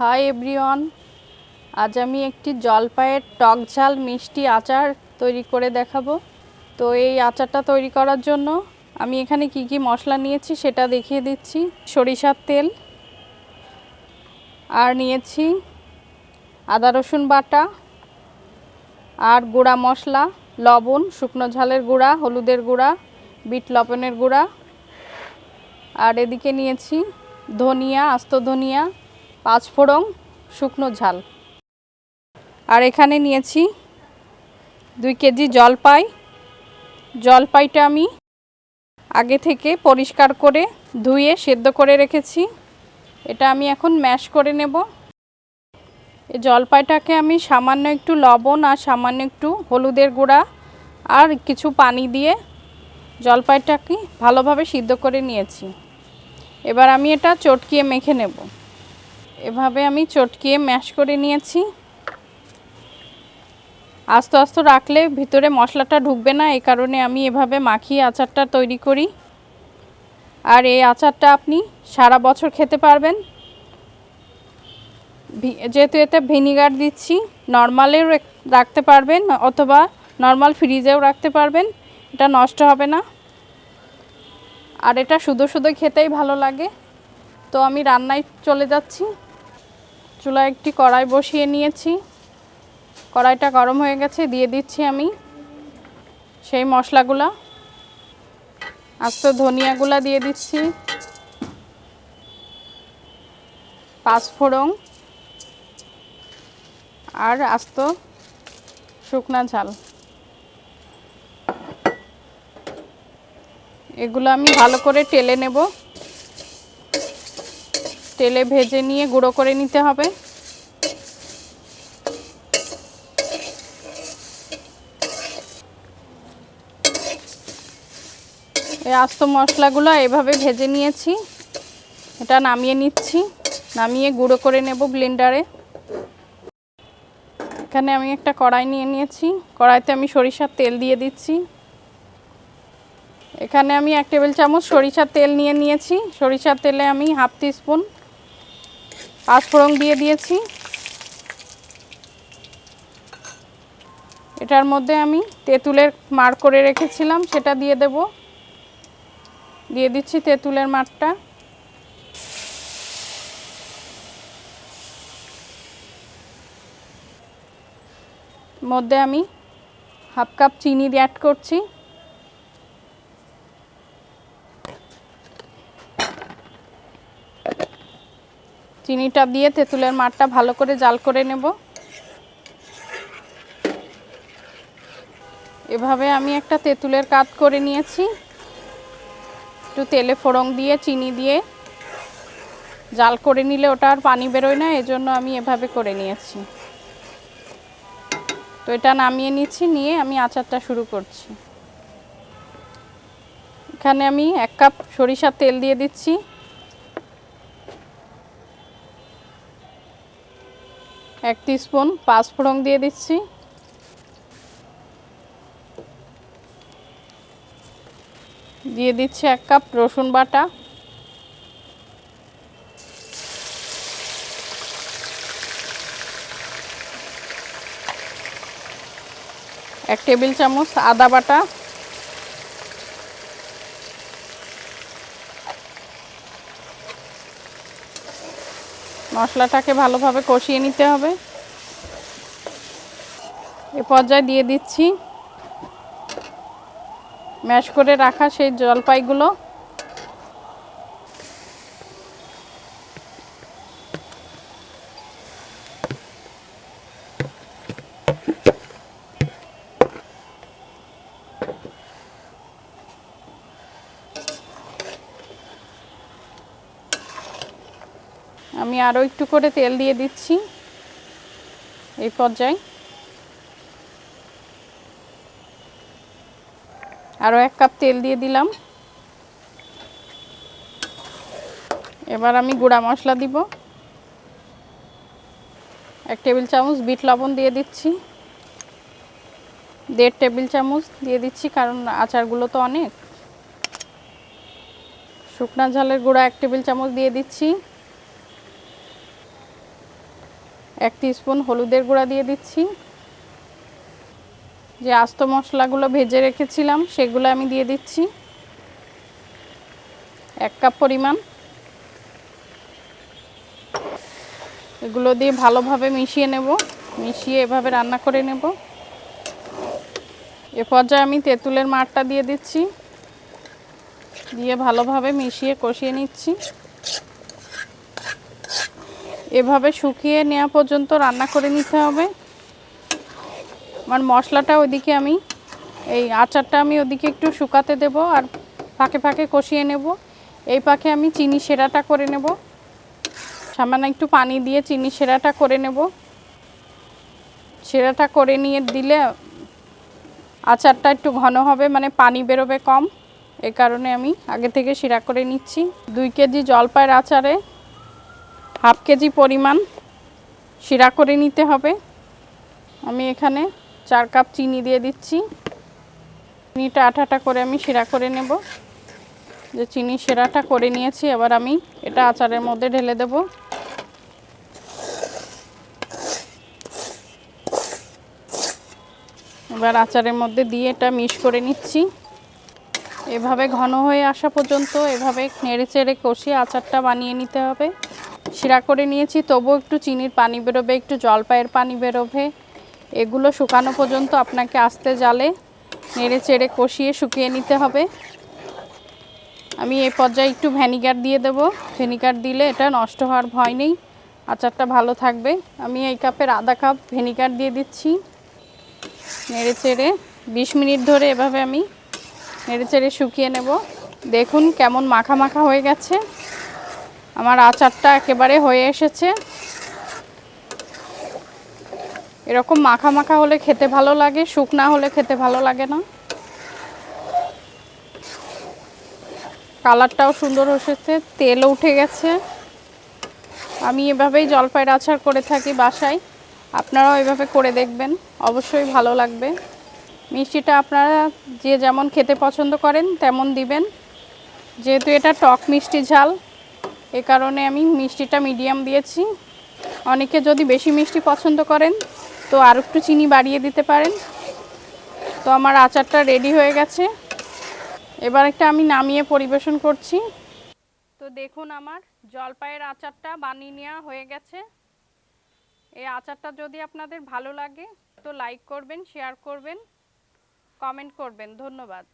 Hi everyone, আজ আমি একটি জলপাইয়ের টক ঝাল মিষ্টি আচার তৈরি করে দেখাবো। তো এই আচারটা তৈরি করার জন্য আমি এখানে কি কি মশলা নিয়েছি সেটা দেখিয়ে দিচ্ছি। সরিষার তেল, আর নিয়েছি আদা রসুন বাটা, আর গুঁড়া মশলা, লবণ, শুকনো ঝালের গুঁড়া, হলুদের গুঁড়া, বিট লবণের গুঁড়া, আর এদিকে নিয়েছি ধনিয়া, আস্ত ধনিয়া, পাঁচফোড়ন, শুকনো ঝাল। আর এখানে নিয়েছি 2 কেজি জলপাই। জলপাইটা আমি আগে থেকে পরিষ্কার করে ধুয়ে সেদ্ধ করে রেখেছি। এটা আমি এখন ম্যাশ করে নেব। এই জলপাইটাকে আমি সামান্য একটু লবণ আর সামান্য একটু হলুদের গুঁড়া আর কিছু পানি দিয়ে জলপাইটাকে ভালোভাবে সিদ্ধ করে নিয়েছি। এবার আমি এটা চটকিয়ে মেখে নেব। এভাবে আমি চটকিয়ে ম্যাশ করে নিয়েছি। আস্তে আস্তে রাখলে ভিতরে মশলাটা ঢুকবে না, এই কারণে আমি এভাবে মাখিয়ে আচারটা তৈরি করি। আর এই আচারটা আপনি সারা বছর খেতে পারবেন। যেহেতু এতে ভিনিগার দিচ্ছি, নর্মালেও রাখতে পারবেন অথবা নর্মাল ফ্রিজেও রাখতে পারবেন, এটা নষ্ট হবে না। আর এটা শুধু শুধু খেতেই ভালো লাগে। তো আমি রান্নায় চলে যাচ্ছি। চুলায় একটি কড়াই বসিয়ে নিয়েছি। কড়াইটা গরম হয়ে গেছে, দিয়ে দিচ্ছি আমি সেই মশলাগুলো। আস্ত ধনিয়াগুলো দিয়ে দিচ্ছি, পাঁচফোড়ন আর আস্ত শুকনা ঝাল। এগুলো আমি ভালো করে টেলে নেব। তেলে ভেজে নিয়ে গুঁড়ো করে নিতে হবে। এই আস্ত মশলাগুলো এভাবে ভেজে নিয়েছি। এটা নামিয়ে নিচ্ছি, নামিয়ে গুঁড়ো করে নেব ব্লেন্ডারে। এখানে আমি একটা কড়াই নিয়ে নিয়েছি। কড়াইতে আমি সরিষার তেল দিয়ে দিচ্ছি। এখানে আমি 1 টেবিল চামচ সরিষার তেল নিয়ে নিয়েছি। সরিষার তেলে আমি হাফ টিস্পুন পাঁচফোড়ন দিয়ে দিয়েছি। এটার মধ্যে আমি তেঁতুলের মাড় করে রেখেছিলাম, সেটা দিয়ে দেব। দিয়ে দিচ্ছি তেঁতুলের মাড়টা। মধ্যে আমি হাফ কাপ চিনি অ্যাড করছি। চিনিটা দিয়ে তেঁতুলের মাড়টা ভালো করে জাল করে নেব। এভাবে আমি একটা তেঁতুলের কাত করে নিয়েছি। একটু তেলে ফোড়ন দিয়ে চিনি দিয়ে জাল করে নিলে ওটা আর পানি বেরোয় না, এজন্য আমি এভাবে করে নিয়েছি। তো এটা নামিয়ে নিচ্ছি, নিয়ে আমি আচারটা শুরু করছি। এখানে আমি 1 কাপ সরিষার তেল দিয়ে দিচ্ছি। 1 টিস্পুন পাঁচফোড়ন দিয়ে দিচ্ছি। দিয়ে দিচ্ছি 1 কাপ রসুন বাটা। এক টেবিল চামচ আদা বাটা। মশলাটাকে ভালোভাবে কষিয়ে নিতে হবে। এ পর্যায়ে দিয়ে দিচ্ছি ম্যাশ করে রাখা সেই জলপাইগুলো। আমি আরও একটু করে তেল দিয়ে দিচ্ছি এই পর্যায়ে। আরও 1 কাপ তেল দিয়ে দিলাম। এবার আমি গুঁড়া মশলা দিব। 1 টেবিল চামচ বিট লবণ দিয়ে দিচ্ছি। 1.5 টেবিল চামচ দিয়ে দিচ্ছি, কারণ আচারগুলো তো অনেক। শুকনা ঝালের গুঁড়া 1 টেবিল চামচ দিয়ে দিচ্ছি। 1 টিস্পুন হলুদের গুঁড়া দিয়ে দিচ্ছি। যে আস্ত মশলাগুলো ভেজে রেখেছিলাম সেগুলো আমি দিয়ে দিচ্ছি 1 কাপ পরিমাণ। এগুলো দিয়ে ভালোভাবে মিশিয়ে নেব, মিশিয়ে এভাবে রান্না করে নেব। এ পর্যায়ে আমি তেঁতুলের মাড়টা দিয়ে দিচ্ছি, দিয়ে ভালোভাবে মিশিয়ে কষিয়ে নিচ্ছি। এভাবে শুকিয়ে নেওয়া পর্যন্ত রান্না করে নিতে হবে। আমার মশলাটা ওইদিকে আমি এই আচারটা আমি ওদিকে একটু শুকাতে দেব আর ফাঁকে ফাঁকে কষিয়ে নেব। এই পাকে আমি চিনি সেরাটা করে নেব, সামান্য একটু পানি দিয়ে চিনি সেরাটা করে নেব। সেরাটা করে নিয়ে দিলে আচারটা একটু ঘন হবে, মানে পানি বেরোবে কম। এই কারণে আমি আগে থেকে শিরা করে নিচ্ছি। 2 কেজি জলপাইয়ের আচারে 1/2 কেজি পরিমাণ শিরা করে নিতে হবে। আমি এখানে 4 কাপ চিনি দিয়ে দিচ্ছি। চিনিটা আঠাটা করে আমি শিরা করে নেব। যে চিনি শিরাটা করে নিয়েছি, এবার আমি এটা আচারের মধ্যে ঢেলে দেব। এবার আচারের মধ্যে দিয়ে এটা মিক্স করে নিচ্ছি। এভাবে ঘন হয়ে আসা পর্যন্ত এভাবে নেড়ে চেড়ে কষিয়ে আচারটা বানিয়ে নিতে হবে। শিরা করে নিয়েছি, তবুও একটু চিনির পানি বেরোবে, একটু জলপাইয়ের পানি বেরোবে। এগুলো শুকানো পর্যন্ত আপনাকে আস্তে জালে নেড়ে চেড়ে কষিয়ে শুকিয়ে নিতে হবে। আমি এই পর্যায়ে একটু ভিনেগার দিয়ে দেব। ভিনেগার দিলে এটা নষ্ট হওয়ার ভয় নেই, আচারটা ভালো থাকবে। আমি এই কাপের আধা কাপ ভিনেগার দিয়ে দিচ্ছি। নেড়ে চেড়ে 20 মিনিট ধরে এভাবে আমি নেড়ে চেড়ে শুকিয়ে নেব। দেখুন কেমন মাখা মাখা হয়ে গেছে, আমার আচারটা একেবারে হয়ে এসেছে। এরকম মাখা মাখা হলে খেতে ভালো লাগে, শুকনা হলে খেতে ভালো লাগে না। কালারটাও সুন্দর এসেছে, তেলও উঠে গেছে। আমি এভাবেই জলপাইয়ের আচার করে থাকি বাসায়, আপনারাও এভাবে করে দেখবেন, অবশ্যই ভালো লাগবে। মিষ্টিটা আপনারা যে যেমন খেতে পছন্দ করেন তেমন দিবেন। যেহেতু এটা টক মিষ্টি ঝাল, এ কারণে আমি মিষ্টিটা মিডিয়াম দিয়েছি। অনেকে যদি বেশি মিষ্টি পছন্দ করেন তো আর একটু চিনি বাড়িয়ে দিতে পারেন। তো আমার আচারটা রেডি হয়ে গেছে, এবার একটা আমি নামিয়ে পরিবেশন করছি। তো দেখুন আমার জলপাইয়ের আচারটা বানিয়ে নেওয়া হয়ে গেছে। এই আচারটা যদি আপনাদের ভালো লাগে তো লাইক করবেন, শেয়ার করবেন, কমেন্ট করবেন। ধন্যবাদ।